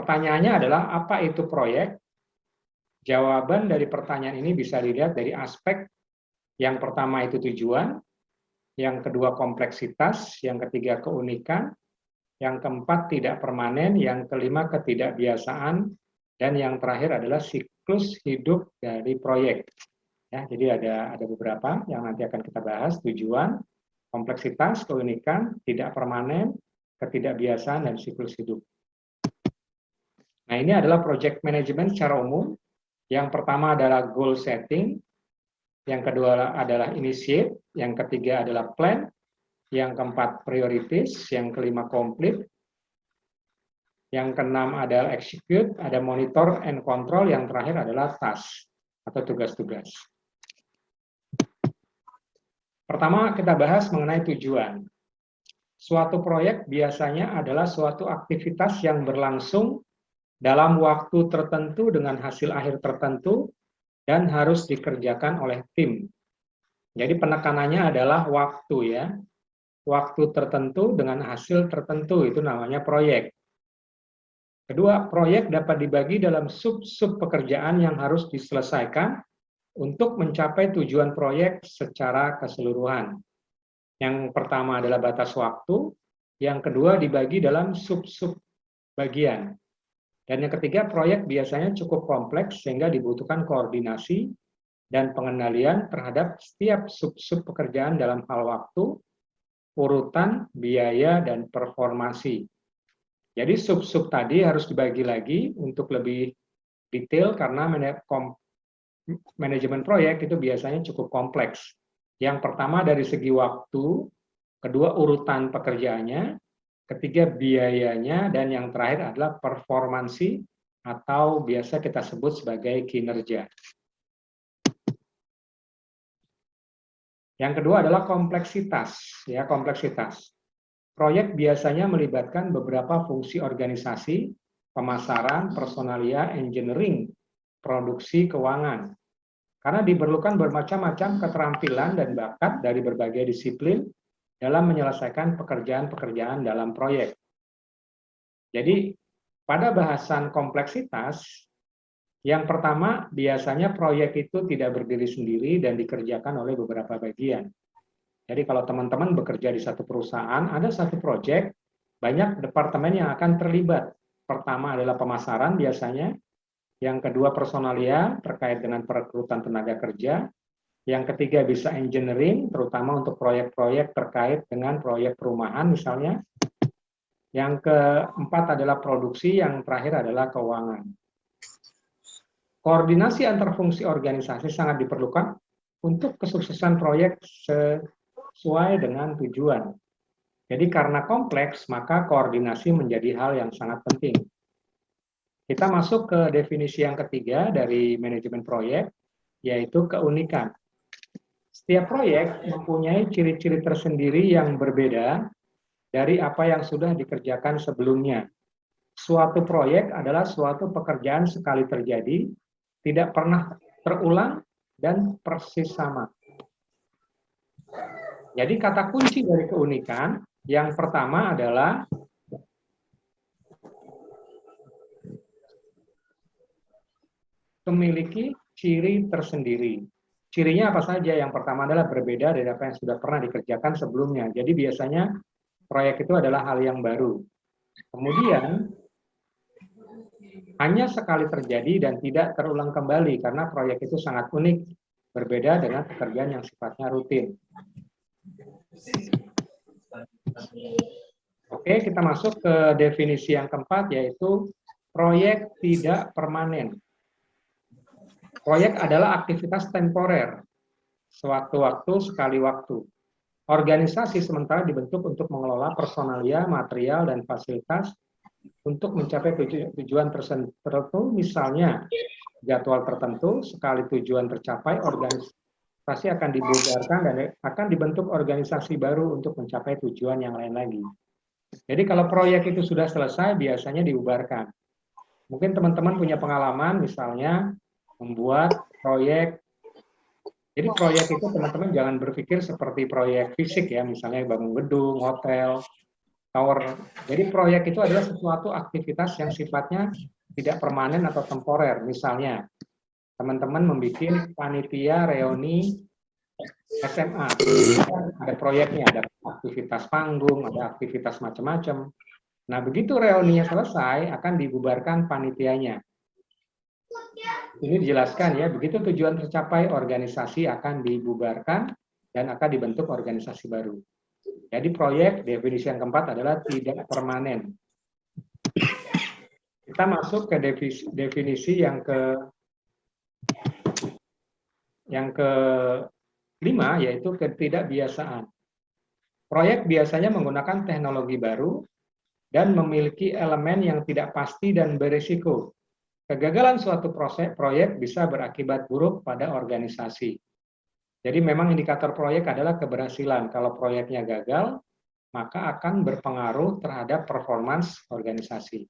pertanyaannya adalah apa itu proyek? Jawaban dari pertanyaan ini bisa dilihat dari aspek yang pertama itu tujuan, yang kedua kompleksitas, yang ketiga keunikan, yang keempat tidak permanen, yang kelima ketidakbiasaan, dan yang terakhir adalah siklus hidup dari proyek. Ya, jadi ada beberapa yang nanti akan kita bahas: tujuan, kompleksitas, keunikan, tidak permanen, ketidakbiasaan, dan siklus hidup. Nah, ini adalah project management secara umum. Yang pertama adalah goal setting, yang kedua adalah initiate, yang ketiga adalah plan, yang keempat priorities, yang kelima complete, yang keenam adalah execute, ada monitor and control, yang terakhir adalah task atau tugas-tugas. Pertama kita bahas mengenai tujuan. Suatu proyek biasanya adalah suatu aktivitas yang berlangsung dalam waktu tertentu dengan hasil akhir tertentu dan harus dikerjakan oleh tim. Jadi penekanannya adalah waktu ya. Waktu tertentu dengan hasil tertentu, itu namanya proyek. Kedua, proyek dapat dibagi dalam sub-sub pekerjaan yang harus diselesaikan untuk mencapai tujuan proyek secara keseluruhan. Yang pertama adalah batas waktu, yang kedua dibagi dalam sub-sub bagian. Dan yang ketiga, proyek biasanya cukup kompleks sehingga dibutuhkan koordinasi dan pengendalian terhadap setiap sub-sub pekerjaan dalam hal waktu, urutan, biaya, dan performasi. Jadi sub-sub tadi harus dibagi lagi untuk lebih detail karena manajemen proyek itu biasanya cukup kompleks. Yang pertama dari segi waktu, kedua urutan pekerjaannya, ketiga biayanya, dan yang terakhir adalah performansi atau biasa kita sebut sebagai kinerja. Yang kedua adalah kompleksitas, ya kompleksitas. Proyek biasanya melibatkan beberapa fungsi organisasi, pemasaran, personalia, engineering, produksi, keuangan. Karena diperlukan bermacam-macam keterampilan dan bakat dari berbagai disiplin dalam menyelesaikan pekerjaan-pekerjaan dalam proyek. Jadi, pada bahasan kompleksitas, yang pertama biasanya proyek itu tidak berdiri sendiri dan dikerjakan oleh beberapa bagian. Jadi kalau teman-teman bekerja di satu perusahaan, ada satu proyek, banyak departemen yang akan terlibat. Pertama adalah pemasaran biasanya, yang kedua personalia terkait dengan perekrutan tenaga kerja, yang ketiga bisa engineering, terutama untuk proyek-proyek terkait dengan proyek perumahan misalnya, yang keempat adalah produksi, yang terakhir adalah keuangan. Koordinasi antar fungsi organisasi sangat diperlukan untuk kesuksesan proyek sesuai dengan tujuan. Jadi karena kompleks, maka koordinasi menjadi hal yang sangat penting. Kita masuk ke definisi yang ketiga dari manajemen proyek, yaitu keunikan. Setiap proyek mempunyai ciri-ciri tersendiri yang berbeda dari apa yang sudah dikerjakan sebelumnya. Suatu proyek adalah suatu pekerjaan sekali terjadi, tidak pernah terulang, dan persis sama. Jadi kata kunci dari keunikan, yang pertama adalah memiliki ciri tersendiri. Cirinya apa saja? Yang pertama adalah berbeda dari apa yang sudah pernah dikerjakan sebelumnya. Jadi biasanya proyek itu adalah hal yang baru. Kemudian, hanya sekali terjadi dan tidak terulang kembali karena proyek itu sangat unik, berbeda dengan pekerjaan yang sifatnya rutin. Oke, kita masuk ke definisi yang keempat, yaitu proyek tidak permanen. Proyek adalah aktivitas temporer, sewaktu-waktu, sekali waktu. Organisasi sementara dibentuk untuk mengelola personalia, material, dan fasilitas untuk mencapai tujuan tertentu, misalnya jadwal tertentu. Sekali tujuan tercapai, organisasi akan dibubarkan dan akan dibentuk organisasi baru untuk mencapai tujuan yang lain lagi. Jadi kalau proyek itu sudah selesai, biasanya dibubarkan. Mungkin teman-teman punya pengalaman, misalnya membuat proyek. Jadi proyek itu teman-teman jangan berpikir seperti proyek fisik ya, misalnya bangun gedung, hotel. Jadi proyek itu adalah suatu aktivitas yang sifatnya tidak permanen atau temporer. Misalnya, teman-teman membuat panitia reuni SMA. Ada proyeknya, ada aktivitas panggung, ada aktivitas macam-macam. Nah, begitu reuninya selesai, akan dibubarkan panitianya. Ini dijelaskan ya, begitu tujuan tercapai, organisasi akan dibubarkan dan akan dibentuk organisasi baru. Jadi proyek, definisi yang keempat adalah tidak permanen. Kita masuk ke definisi yang kelima, yaitu ketidakbiasaan. Proyek biasanya menggunakan teknologi baru dan memiliki elemen yang tidak pasti dan berisiko. Kegagalan suatu proyek bisa berakibat buruk pada organisasi. Jadi memang indikator proyek adalah keberhasilan. Kalau proyeknya gagal, maka akan berpengaruh terhadap performance organisasi.